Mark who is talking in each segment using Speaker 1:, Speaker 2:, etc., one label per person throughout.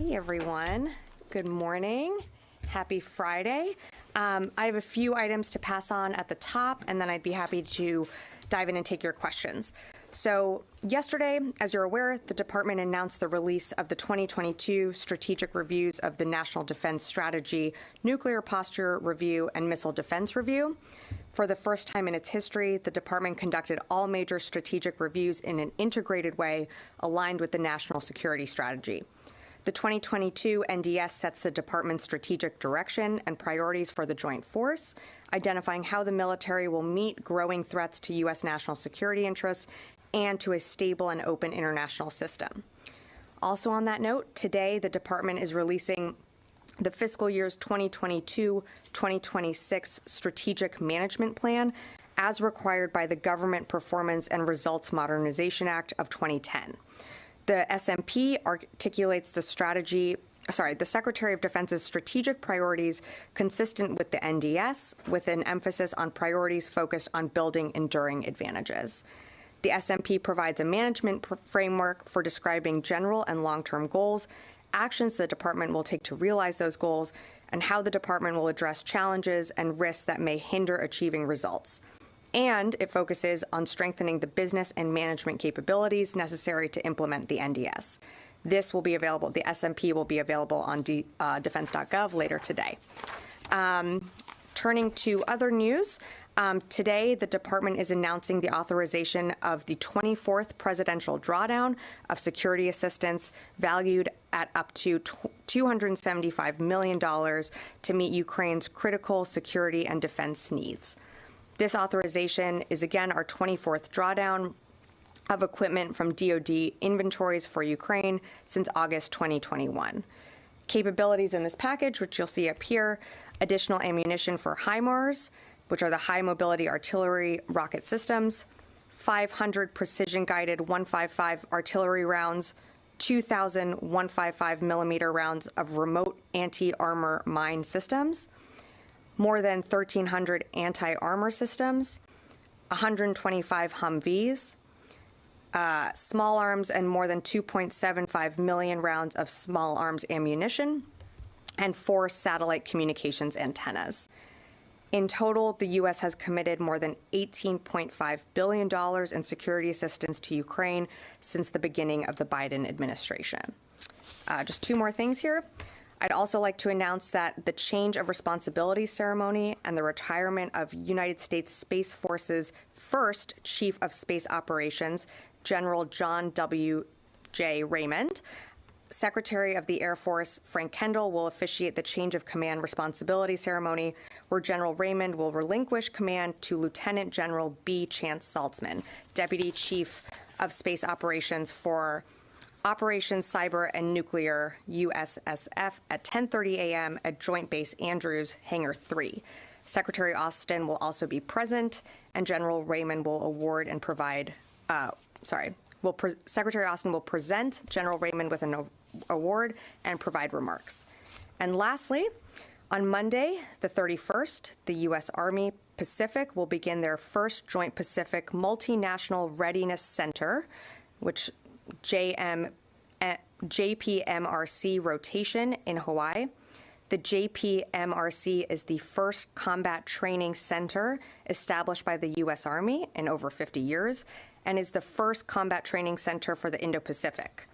Speaker 1: Hey everyone, good morning. Happy Friday. I have a few items to pass on at the top, and then I'd be happy to dive in and take your questions. So yesterday, as you're aware, the department announced the release of the 2022 strategic reviews of the National Defense Strategy, Nuclear Posture Review, and Missile Defense Review. For the first time in its history, the department conducted all major strategic reviews in an integrated way aligned with the national security strategy. The 2022 NDS sets the department's strategic direction and priorities for the joint force, identifying how the military will meet growing threats to U.S. national security interests and to a stable and open international system. Also on that note, today the department is releasing the fiscal year's 2022-2026 Strategic Management Plan as required by the Government Performance and Results Modernization Act of 2010. The SMP articulates the Secretary of Defense's strategic priorities consistent with the NDS, with an emphasis on priorities focused on building enduring advantages. The SMP provides a management framework for describing general and long-term goals, actions the department will take to realize those goals, and how the department will address challenges and risks that may hinder achieving results. And it focuses on strengthening the business and management capabilities necessary to implement the NDS. This will be available, the SMP will be available on defense.gov later today. Turning to other news, today the department is announcing the authorization of the 24th presidential drawdown of security assistance valued at up to $275 million to meet Ukraine's critical security and defense needs. This authorization is again our 24th drawdown of equipment from DoD inventories for Ukraine since August 2021. Capabilities in this package, which you'll see up here, additional ammunition for HIMARS, which are the high mobility artillery rocket systems, 500 precision-guided 155 artillery rounds, 2,000 155 millimeter rounds of remote anti-armor mine systems, more than 1,300 anti-armor systems, 125 Humvees, small arms, and more than 2.75 million rounds of small arms ammunition, and 4 satellite communications antennas. In total, the U.S. has committed more than $18.5 billion in security assistance to Ukraine since the beginning of the Biden administration. Just 2 more things here. I'd also like to announce that the change of responsibility ceremony and the retirement of United States Space Force's first Chief of Space Operations, General John W.J. Raymond, Secretary of the Air Force Frank Kendall will officiate the change of command responsibility ceremony, where General Raymond will relinquish command to Lieutenant General B. Chance Saltzman, Deputy Chief of Space Operations for Operations Cyber and Nuclear USSF at 10:30 a.m. at Joint Base Andrews, Hangar 3. Secretary Austin will also be present, and General Raymond will award and provide, Secretary Austin will present General Raymond with an award and provide remarks. And lastly, on Monday, the 31st, the U.S. Army Pacific will begin their first Joint Pacific Multinational Readiness Center, which JPMRC rotation in Hawaii. The JPMRC is the first combat training center established by the U.S. Army in over 50 years and is the first combat training center for the Indo-Pacific.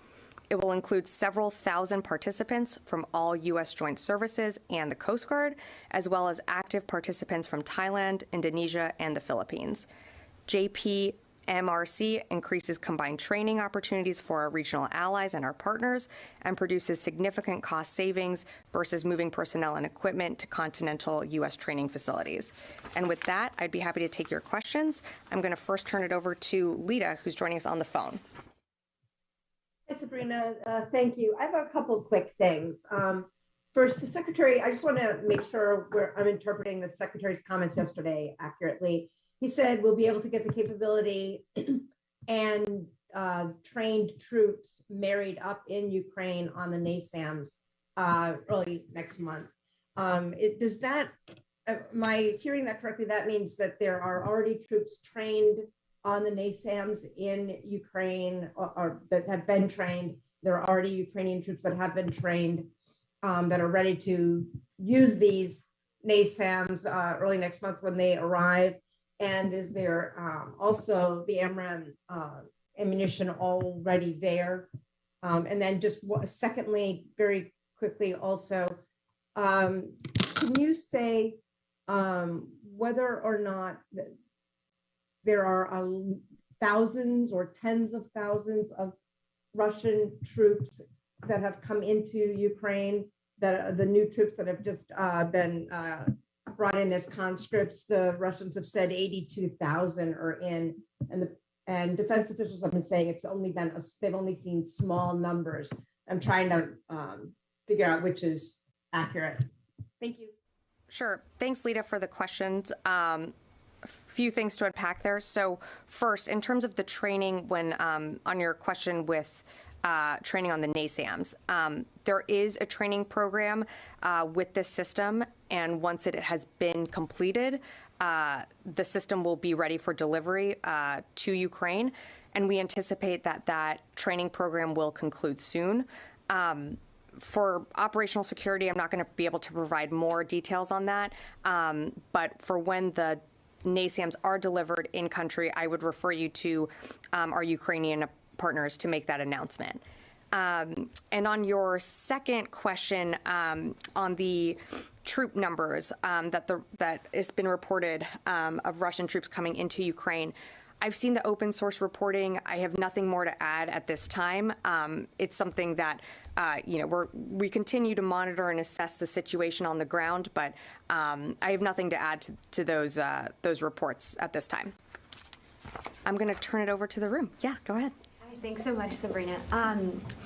Speaker 1: It will include several thousand participants from all U.S. joint services and the Coast Guard, as well as active participants from Thailand, Indonesia, and the Philippines. JPMRC increases combined training opportunities for our regional allies and our partners and produces significant cost savings versus moving personnel and equipment to continental U.S. training facilities. And with that, I'd be happy to take your questions. I'm going to first turn it over to Lita, who's joining us on the phone.
Speaker 2: Hi, Sabrina. Thank you. I have a couple quick things. First, the Secretary, I just want to make sure I'm interpreting the Secretary's comments yesterday accurately. He said we'll be able to get the capability and trained troops married up in Ukraine on the NASAMS early next month. Does that, am I hearing that correctly? That means that there are already troops trained on the NASAMS in Ukraine or that have been trained there are already Ukrainian troops that have been trained that are ready to use these NASAMS early next month when they arrive? And is there also the AMRAAM ammunition already there? And then just secondly, very quickly also, can you say whether or not there are thousands or tens of thousands of Russian troops that have come into Ukraine, that the new troops that have just been brought in as conscripts? The Russians have said 82,000 are in, and defense officials have been saying they've only seen small numbers. I'm trying to figure out which is accurate. Thank you.
Speaker 1: Sure. Thanks, Lita, for the questions. A few things to unpack there. So first, in terms of the training, when on your question with training on the NASAMS, there is a training program with this system, and once it has been completed, the system will be ready for delivery to Ukraine, and we anticipate that training program will conclude soon. For operational security, I'm not going to be able to provide more details on that, but for when the NASAMS are delivered in country, I would refer you to our Ukrainian partners to make that announcement. And on your second question on the troop numbers that has been reported of Russian troops coming into Ukraine, I've seen the open source reporting. I have nothing more to add at this time. It's something that we continue to monitor and assess the situation on the ground, but I have nothing to add to those reports at this time. I'm going to turn it over to the room. Yeah, go ahead.
Speaker 3: Thanks so much, Sabrina. I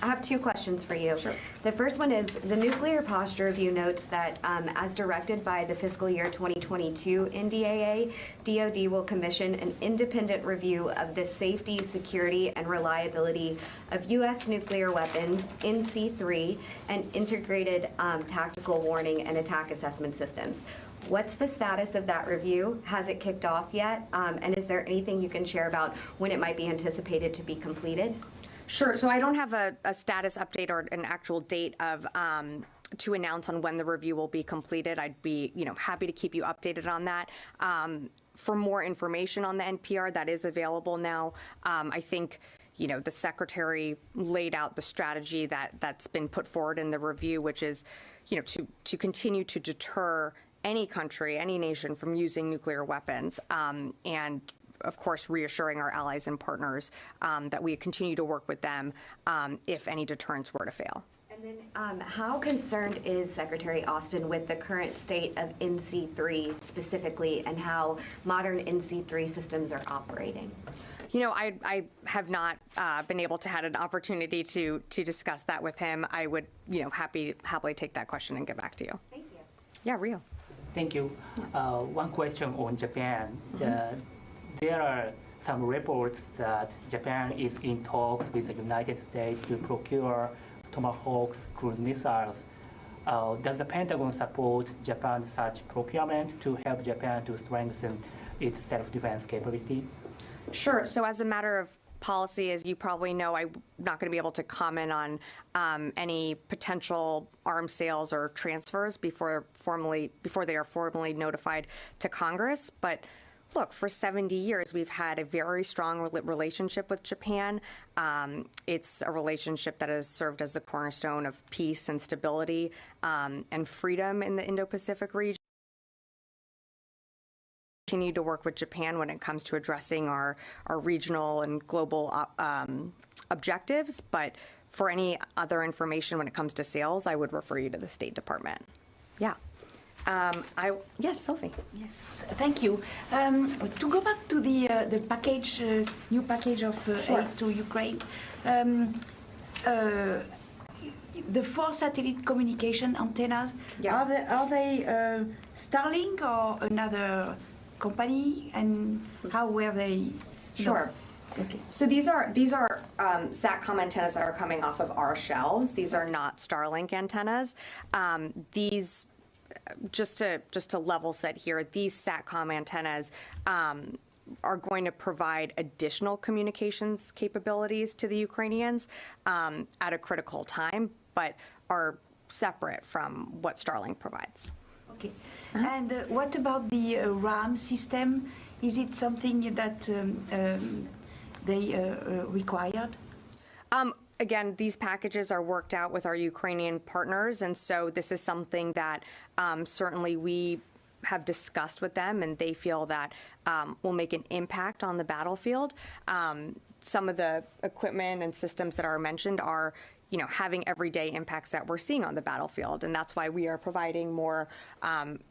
Speaker 3: have two questions for you.
Speaker 1: Sure.
Speaker 3: The first one is, the Nuclear Posture Review notes that as directed by the fiscal year 2022 NDAA, DoD will commission an independent review of the safety, security, and reliability of U.S. nuclear weapons, NC3, and integrated tactical warning and attack assessment systems. What's the status of that review? Has it kicked off yet? And is there anything you can share about when it might be anticipated to be completed?
Speaker 1: Sure. So I don't have a status update or an actual date of to announce on when the review will be completed. I'd be happy to keep you updated on that. For more information on the NPR, that is available now. I think the Secretary laid out the strategy that's been put forward in the review, which is to continue to deter any country, any nation from using nuclear weapons, and of course reassuring our allies and partners that we continue to work with them if any deterrents were to fail.
Speaker 3: And then how concerned is Secretary Austin with the current state of NC3 specifically, and how modern NC3 systems are operating?
Speaker 1: I have not been able to have an opportunity to discuss that with him. I would happily take that question and get back to you.
Speaker 3: Thank you.
Speaker 1: Yeah, Rio.
Speaker 4: Thank you. One question on Japan. There are some reports that Japan is in talks with the United States to procure Tomahawk cruise missiles. Does the Pentagon support Japan's such procurement to help Japan to strengthen its self-defense capability?
Speaker 1: Sure. So as a matter of policy, as you probably know, I'm not going to be able to comment on any potential arms sales or transfers before they are formally notified to Congress. But look, for 70 years, we've had a very strong relationship with Japan. It's a relationship that has served as the cornerstone of peace and stability and freedom in the Indo-Pacific region. Continue to work with Japan when it comes to addressing our regional and global objectives, but for any other information when it comes to sales, I would refer you to the State Department. Yeah. Yes, Sylvie.
Speaker 5: Yes, thank you. To go back to the package, new package of
Speaker 1: Sure.
Speaker 5: aid to Ukraine, the 4 satellite communication antennas,
Speaker 1: Yeah.
Speaker 5: are they Starlink or another company, and how were they?
Speaker 1: Sure.
Speaker 5: No. Okay.
Speaker 1: So these are SATCOM antennas that are coming off of our shelves. These are not Starlink antennas. These, just to level set here, these SATCOM antennas are going to provide additional communications capabilities to the Ukrainians at a critical time, but are separate from what Starlink provides.
Speaker 5: Okay. And what about the RAM system? Is it something that they required?
Speaker 1: Again, these packages are worked out with our Ukrainian partners, and so this is something that certainly we have discussed with them, and they feel that will make an impact on the battlefield. Some of the equipment and systems that are mentioned are, having everyday impacts that we're seeing on the battlefield, and that's why we are providing more,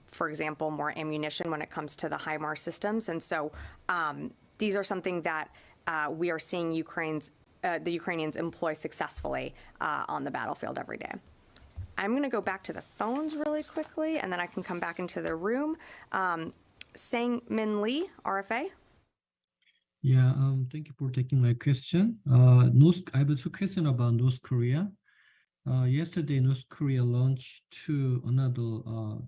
Speaker 1: for example, more ammunition when it comes to the HIMARS systems. And so these are something that we are seeing the Ukrainians employ successfully on the battlefield every day. I'm going to go back to the phones really quickly, and then I can come back into the room. Sang Min Lee, RFA.
Speaker 6: Yeah, thank you for taking my question. I have two questions about North Korea. Yesterday, North Korea launched another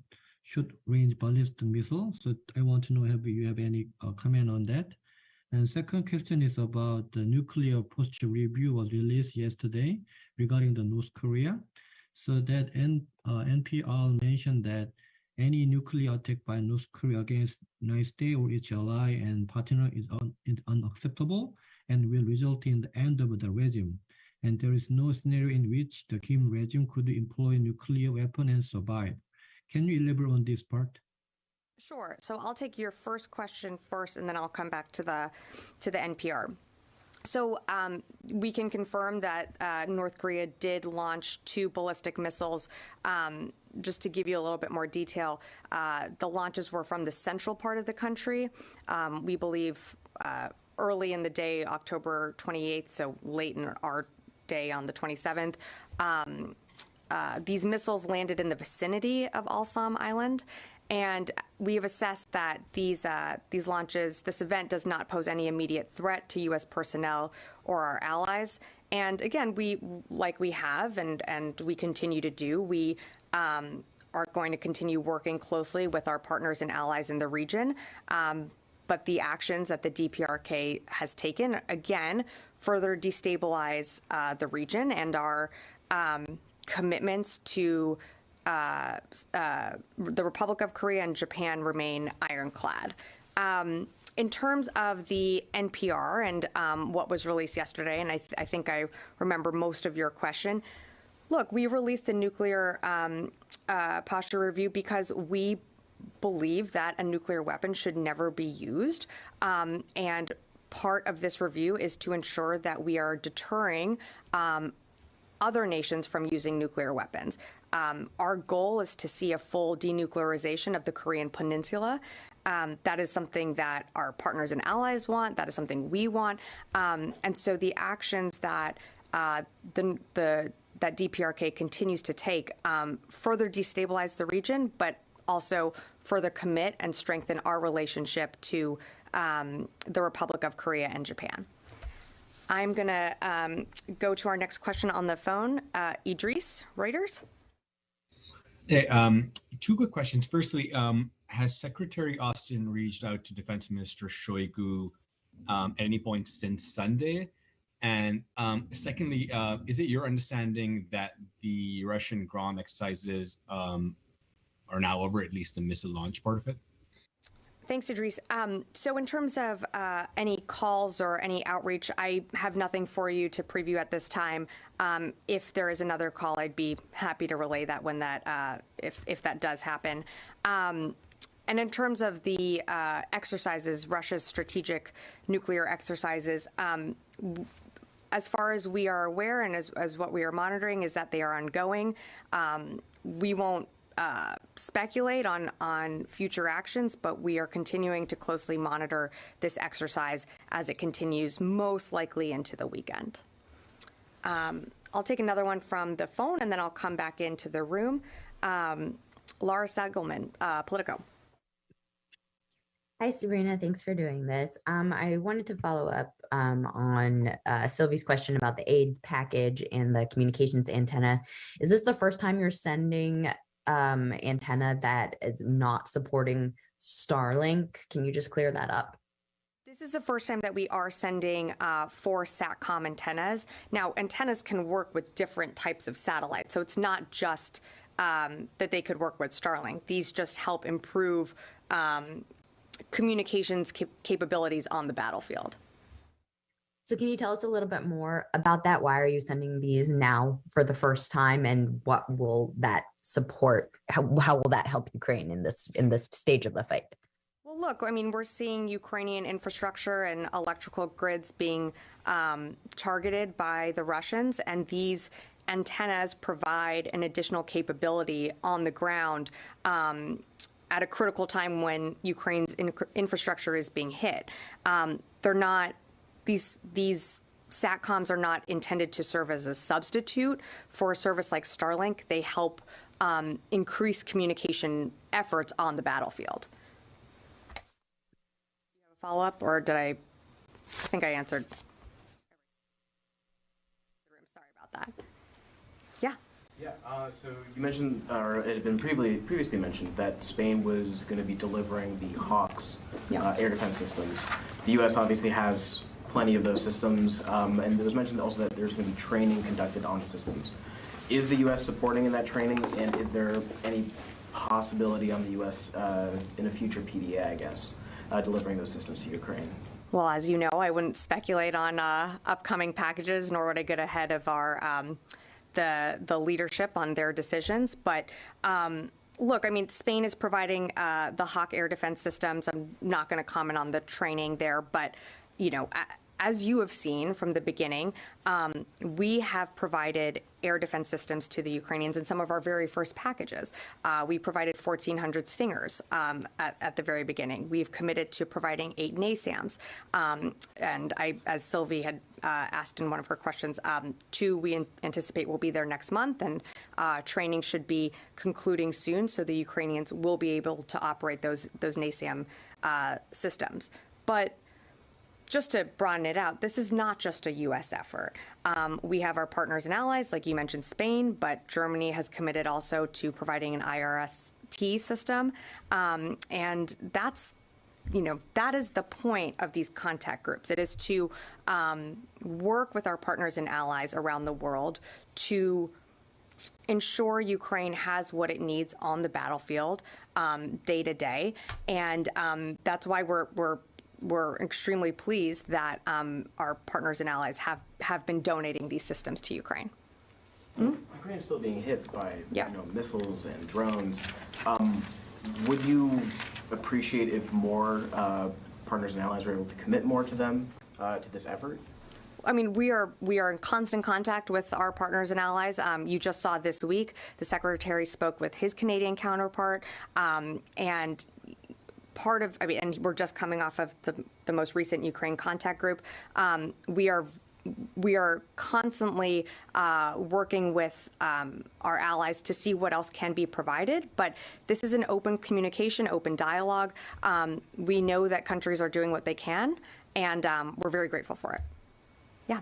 Speaker 6: short-range ballistic missile. So I want to know if you have any comment on that. And second question is about the nuclear posture review was released yesterday regarding the North Korea. So that NPR mentioned that any nuclear attack by North Korea against United States or its ally and partner is unacceptable and will result in the end of the regime. And there is no scenario in which the Kim regime could employ nuclear weapon and survive. Can you elaborate on this part?
Speaker 1: Sure. So I'll take your first question first, and then I'll come back to the NPR. So we can confirm that North Korea did launch 2 ballistic missiles. Just to give you a little bit more detail, the launches were from the central part of the country. We believe early in the day, October 28th, so late in our day on the 27th. These missiles landed in the vicinity of Alsam Island. And we have assessed that these launches, this event does not pose any immediate threat to U.S. personnel or our allies. And again, we have and we continue to do, we are going to continue working closely with our partners and allies in the region. But the actions that the DPRK has taken, again, further destabilize the region, and our commitments to the Republic of Korea and Japan remain ironclad. In terms of the NPR and what was released yesterday, and I think I remember most of your question, look, we released the nuclear posture review because we believe that a nuclear weapon should never be used. And part of this review is to ensure that we are deterring other nations from using nuclear weapons. Our goal is to see a full denuclearization of the Korean Peninsula. That is something that our partners and allies want. That is something we want. And so the actions that that DPRK continues to take further destabilize the region, but also further commit and strengthen our relationship to the Republic of Korea and Japan. I'm going to go to our next question on the phone. Idris, Reuters.
Speaker 7: Hey, 2 quick questions. Firstly, has Secretary Austin reached out to Defense Minister Shoigu at any point since Sunday? And secondly, is it your understanding that the Russian Grom exercises are now over, at least the missile launch part of it?
Speaker 1: Thanks, Idris. So in terms of any calls or any outreach, I have nothing for you to preview at this time. If there is another call, I'd be happy to relay that when that, if that does happen. And in terms of the exercises, Russia's strategic nuclear exercises, as far as we are aware and as what we are monitoring is that they are ongoing. We won't speculate on future actions, but we are continuing to closely monitor this exercise as it continues, most likely into the weekend. I'll take another one from the phone, and then I'll come back into the room. Laura Sagelman, Politico.
Speaker 8: Hi, Sabrina. Thanks for doing this. I wanted to follow up on Sylvie's question about the aid package and the communications antenna. Is this the first time you're sending antenna that is not supporting Starlink? Can you just clear that up?
Speaker 1: This is the first time that we are sending 4 SATCOM antennas. Now, antennas can work with different types of satellites, so it's not just that they could work with Starlink. These just help improve communications capabilities on the battlefield.
Speaker 8: So can you tell us a little bit more about that? Why are you sending these now for the first time, and what will that support? How will that help Ukraine in this stage of the fight?
Speaker 1: Well, look, I mean, we're seeing Ukrainian infrastructure and electrical grids being targeted by the Russians, and these antennas provide an additional capability on the ground at a critical time when Ukraine's infrastructure is being hit. They're not, these SATCOMs are not intended to serve as a substitute for a service like Starlink. They help increase communication efforts on the battlefield. Follow up, or did I think I answered? Sorry about that. Yeah.
Speaker 9: Yeah, so you mentioned, or it had been previously mentioned, that Spain was going to be delivering the Hawks air defense systems. The U.S. obviously has plenty of those systems, and it was mentioned also that there's going to be training conducted on the systems. Is the U.S. supporting in that training, and is there any possibility on the U.S. In a future PDA, I guess, delivering those systems to Ukraine?
Speaker 1: Well, as you know, I wouldn't speculate on upcoming packages, nor would I get ahead of our the leadership on their decisions. But look, I mean, Spain is providing the Hawk air defense systems. I'm not going to comment on the training there, but you know, as you have seen from the beginning, we have provided air defense systems to the Ukrainians in some of our very first packages. We provided 1,400 Stingers at the very beginning. We've committed to providing 8 NASAMs. And as Sylvie had asked in one of her questions, 2 we anticipate will be there next month, and training should be concluding soon, so the Ukrainians will be able to operate those NASAM systems. But just to broaden it out, this is not just a U.S. effort. We have our partners and allies, like you mentioned, Spain, but Germany has committed also to providing an IRST system. And that's, you know, that is the point of these contact groups. It is to work with our partners and allies around the world to ensure Ukraine has what it needs on the battlefield day to day. And that's why we're extremely pleased that our partners and allies have been donating these systems to Ukraine.
Speaker 9: Ukraine is still being hit by missiles and drones. Would you appreciate if more partners and allies were able to commit more to them, to this effort?
Speaker 1: I mean, we are in constant contact with our partners and allies. You just saw this week, the Secretary spoke with his Canadian counterpart, and part of, I mean, and we're just coming off of the most recent Ukraine contact group. We are constantly working with our allies to see what else can be provided. But this is an open communication, open dialogue. We know that countries are doing what they can, and we're very grateful for it. Yeah.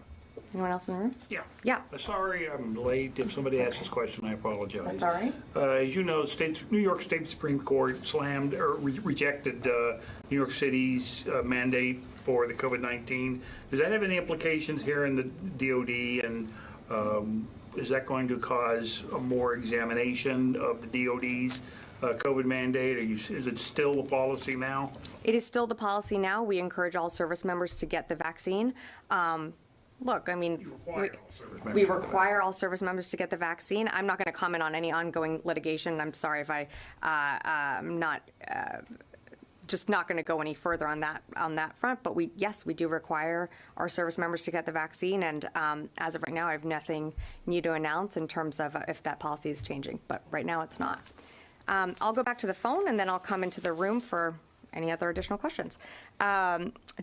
Speaker 1: Anyone else in the room?
Speaker 10: Yeah.
Speaker 1: Yeah.
Speaker 10: Sorry I'm late. If somebody asks this question, I apologize.
Speaker 1: That's all right.
Speaker 10: As you know, New York State Supreme Court slammed or rejected New York City's mandate for the COVID-19. Does that have any implications here in the DOD? And is that going to cause a more examination of the DOD's COVID mandate? Is it still the policy now?
Speaker 1: It is still the policy now. We encourage all service members to get the vaccine. Look, I mean, we require all service members to get the vaccine. I'm not going to comment on any ongoing litigation. I'm sorry if I'm not just not going to go any further on that front. But yes, we do require our service members to get the vaccine. And as of right now, I have nothing new to announce in terms of if that policy is changing. But right now, it's not. I'll go back to the phone, and then I'll come into the room for any other additional questions.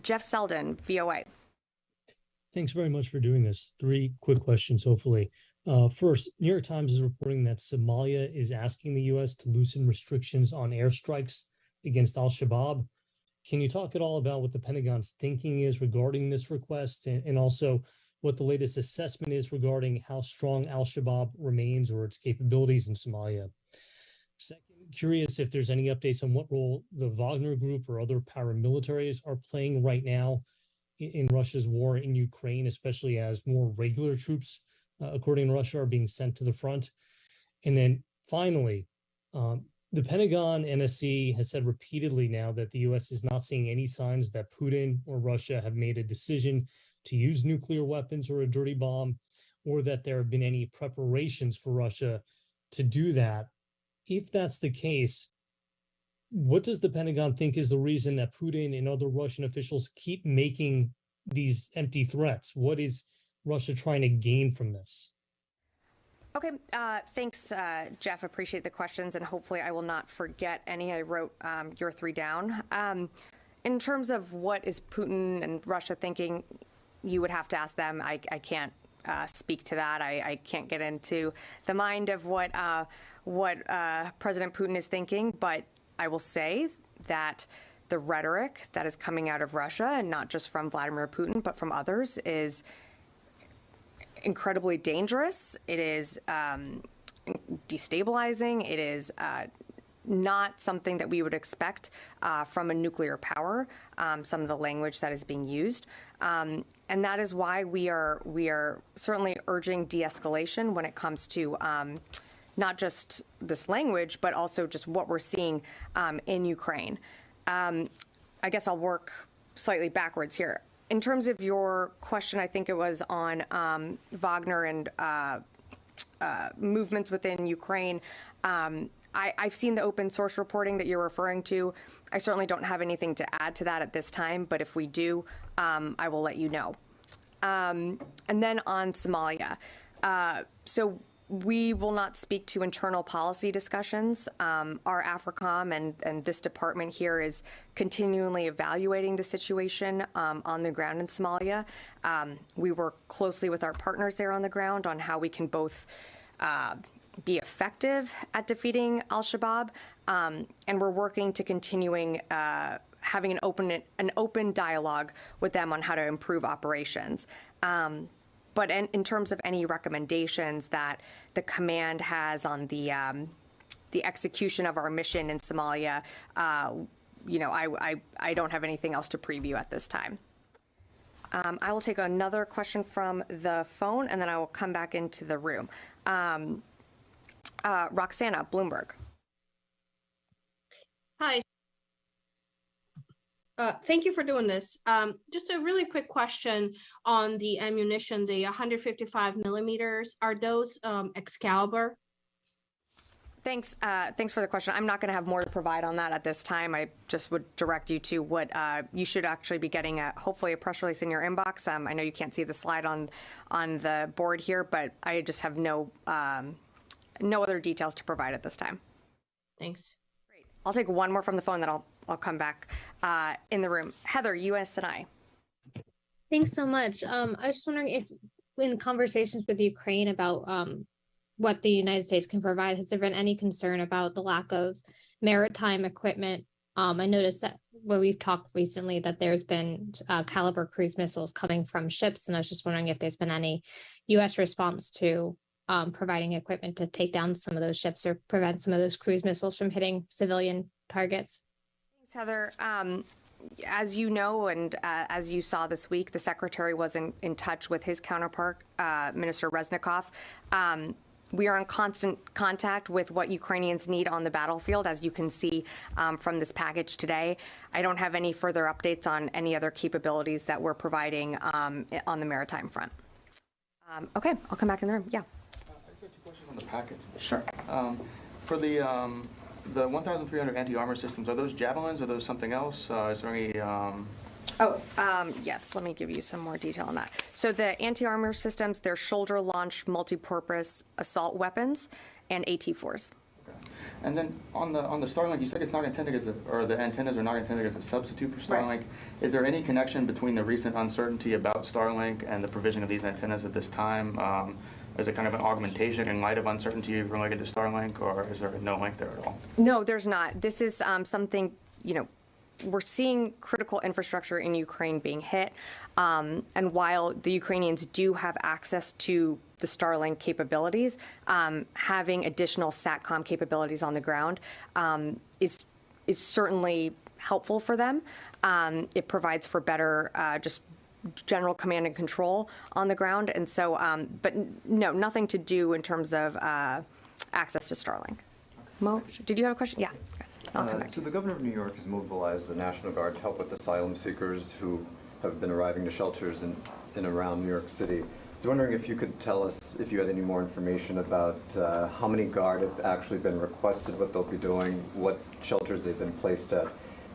Speaker 1: Jeff Selden, VOA.
Speaker 11: Thanks very much for doing this. 3 quick questions, hopefully. First, New York Times is reporting that Somalia is asking the U.S. to loosen restrictions on airstrikes against al-Shabaab. Can you talk at all about what the Pentagon's thinking is regarding this request, and also what the latest assessment is regarding how strong al-Shabaab remains or its capabilities in Somalia? Second, curious if there's any updates on what role the Wagner Group or other paramilitaries are playing right now in Russia's war in Ukraine, especially as more regular troops, according to Russia, are being sent to the front. And then finally, the Pentagon NSC has said repeatedly now that the U.S. is not seeing any signs that Putin or Russia have made a decision to use nuclear weapons or a dirty bomb, or that there have been any preparations for Russia to do that. If that's the case, what does the Pentagon think is the reason that Putin and other Russian officials keep making these empty threats? What is Russia trying to gain from this?
Speaker 1: Okay, thanks, Jeff. Appreciate the questions, and hopefully I will not forget any. I wrote your three down. In terms of what is Putin and Russia thinking, you would have to ask them. I can't speak to that. I can't get into the mind of what President Putin is thinking, but I will say that the rhetoric that is coming out of Russia, and not just from Vladimir Putin, but from others, is incredibly dangerous. It is destabilizing. It is not something that we would expect from a nuclear power, some of the language that is being used. And that is why we are certainly urging de-escalation when it comes to not just this language, but also just what we're seeing in Ukraine. I guess I'll work slightly backwards here. In terms of your question, I think it was on Wagner and movements within Ukraine. I've seen the open source reporting that you're referring to. I certainly don't have anything to add to that at this time, but if we do, I will let you know. And then on Somalia. So we will not speak to internal policy discussions. Our AFRICOM and this department here is continually evaluating the situation on the ground in Somalia. We work closely with our partners there on the ground on how we can both be effective at defeating al-Shabaab, and we're working to continuing having an open dialogue with them on how to improve operations. But in terms of any recommendations that the command has on the execution of our mission in Somalia, I don't have anything else to preview at this time. I will take another question from the phone, and then I will come back into the room. Roxana, Bloomberg.
Speaker 12: Hi. Thank you for doing this. Just a really quick question on the ammunition, the 155 millimeters. Are those Excalibur?
Speaker 1: Thanks for the question. I'm not going to have more to provide on that at this time. I just would direct you to what you should actually be getting hopefully a press release in your inbox. I know you can't see the slide on the board here, but I just have no other details to provide at this time.
Speaker 12: Thanks.
Speaker 1: Great. I'll take one more from the phone, then I'll come back in the room. Heather, USNI.
Speaker 13: Thanks so much. I was just wondering if in conversations with Ukraine about what the United States can provide, has there been any concern about the lack of maritime equipment? I noticed that when we've talked recently that there's been Caliber cruise missiles coming from ships, and I was just wondering if there's been any U.S. response to providing equipment to take down some of those ships or prevent some of those cruise missiles from hitting civilian targets.
Speaker 1: Thanks, Heather. As you know, and as you saw this week, the Secretary was in touch with his counterpart, Minister Reznikov. We are in constant contact with what Ukrainians need on the battlefield, as you can see from this package today. I don't have any further updates on any other capabilities that we're providing on the maritime front. Okay, I'll come back in the room. Yeah.
Speaker 14: I just have two questions on the package.
Speaker 1: Sure.
Speaker 14: For the 1,300 anti-armor systems, are those Javelins? Are those something else? Is there any...
Speaker 1: Yes, let me give you some more detail on that. So the anti-armor systems, they're shoulder-launched multi-purpose assault weapons and AT-4s.
Speaker 14: Okay. And then on the Starlink, you said it's not intended as the antennas are not intended as a substitute for Starlink.
Speaker 1: Right.
Speaker 14: Is there any connection between the recent uncertainty about Starlink and the provision of these antennas at this time? Is it kind of an augmentation in light of uncertainty related to Starlink, or is there no link there at all?
Speaker 1: No, there's not. This is something, we're seeing critical infrastructure in Ukraine being hit. And while the Ukrainians do have access to the Starlink capabilities, having additional SATCOM capabilities on the ground is certainly helpful for them. It provides for better just general command and control on the ground. And so, but no, nothing to do in terms of access to Starlink. Mo, did you have a question? Yeah. I'll come back.
Speaker 15: So the governor of New York has mobilized the National Guard to help with asylum seekers who have been arriving to shelters in and around New York City. I was wondering if you could tell us if you had any more information about how many Guard have actually been requested, what they'll be doing, what shelters they've been placed at.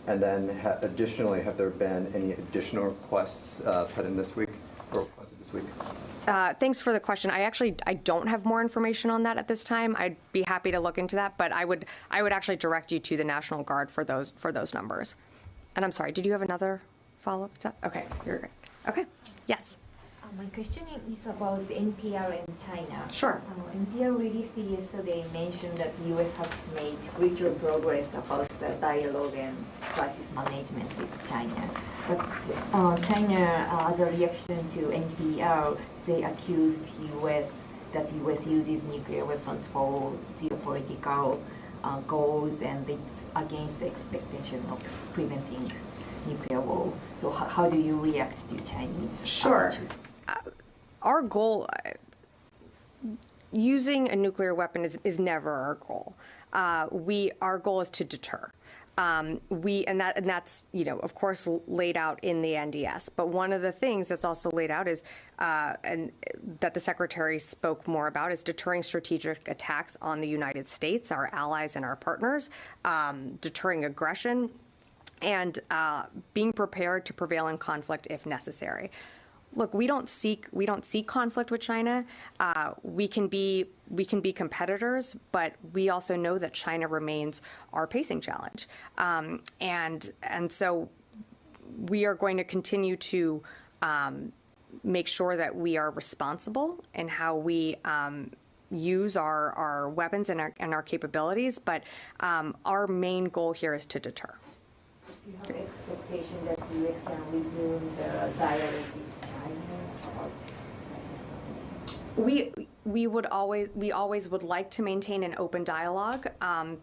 Speaker 15: And then additionally, have there been any additional requests put in this week or requested this week?
Speaker 1: Thanks for the question. I don't have more information on that at this time. I'd be happy to look into that, but I would actually direct you to the National Guard for those numbers. And I'm sorry, did you have another follow-up? Okay, you're good. Okay, yes.
Speaker 16: My question is about the NPR and China.
Speaker 1: Sure.
Speaker 16: NPR released yesterday mentioned that the U.S. has made greater progress about the dialogue and crisis management with China. But China, as a reaction to NPR, they accused that the U.S. uses nuclear weapons for geopolitical goals, and it's against the expectation of preventing nuclear war. So how do you react to Chinese?
Speaker 1: Sure. Our goal, using a nuclear weapon is never our goal. Our goal is to deter. And that's of course laid out in the NDS. But one of the things that's also laid out is, and that the Secretary spoke more about, is deterring strategic attacks on the United States, our allies, and our partners, deterring aggression, and being prepared to prevail in conflict if necessary. Look, we don't seek conflict with China. We can be competitors, but we also know that China remains our pacing challenge, and so we are going to continue to make sure that we are responsible in how we use our weapons and our capabilities. But our main goal here is to deter.
Speaker 16: Do you have expectation that the U.S. can resume the dialogue with China about crisis management?
Speaker 1: We always would like to maintain an open dialogue.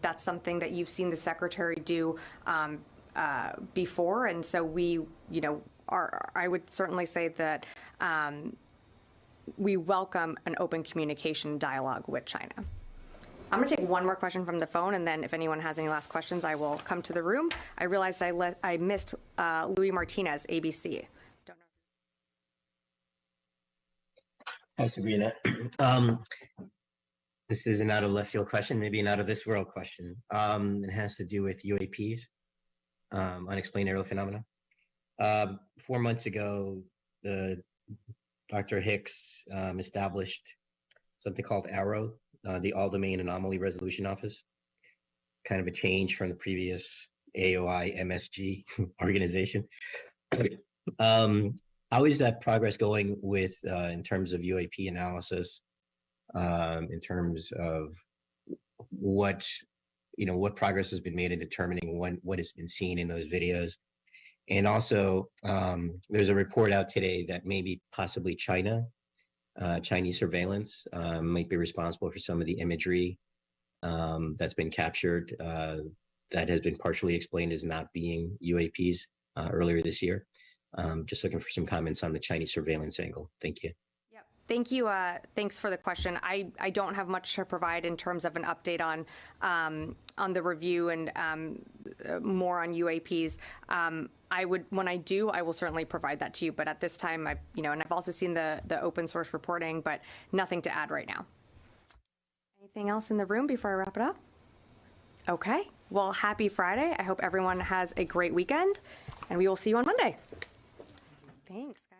Speaker 1: That's something that you've seen the Secretary do before, and so I would certainly say that we welcome an open communication dialogue with China. I'm going to take one more question from the phone, and then if anyone has any last questions, I will come to the room. I realized I missed Louis Martinez, ABC.
Speaker 17: Hi, Sabrina. This is an out of left field question, maybe an out of this world question. It has to do with UAPs, unexplained aerial phenomena. 4 months ago, Dr. Hicks established something called ARROW, the All-Domain Anomaly Resolution Office, kind of a change from the previous AOI MSG organization. How is that progress going with in terms of UAP analysis, in terms of what progress has been made in determining what has been seen in those videos? And also, there's a report out today that maybe possibly Chinese surveillance might be responsible for some of the imagery that's been captured that has been partially explained as not being UAPs earlier this year. Just looking for some comments on the Chinese surveillance angle. Thank you.
Speaker 1: Yep. Thank you. Thanks for the question. I don't have much to provide in terms of an update on the review and more on UAPs. When I do, I will certainly provide that to you. But at this time, and I've also seen the open source reporting, but nothing to add right now. Anything else in the room before I wrap it up? Okay. Well, happy Friday. I hope everyone has a great weekend, and we will see you on Monday. Thanks, guys.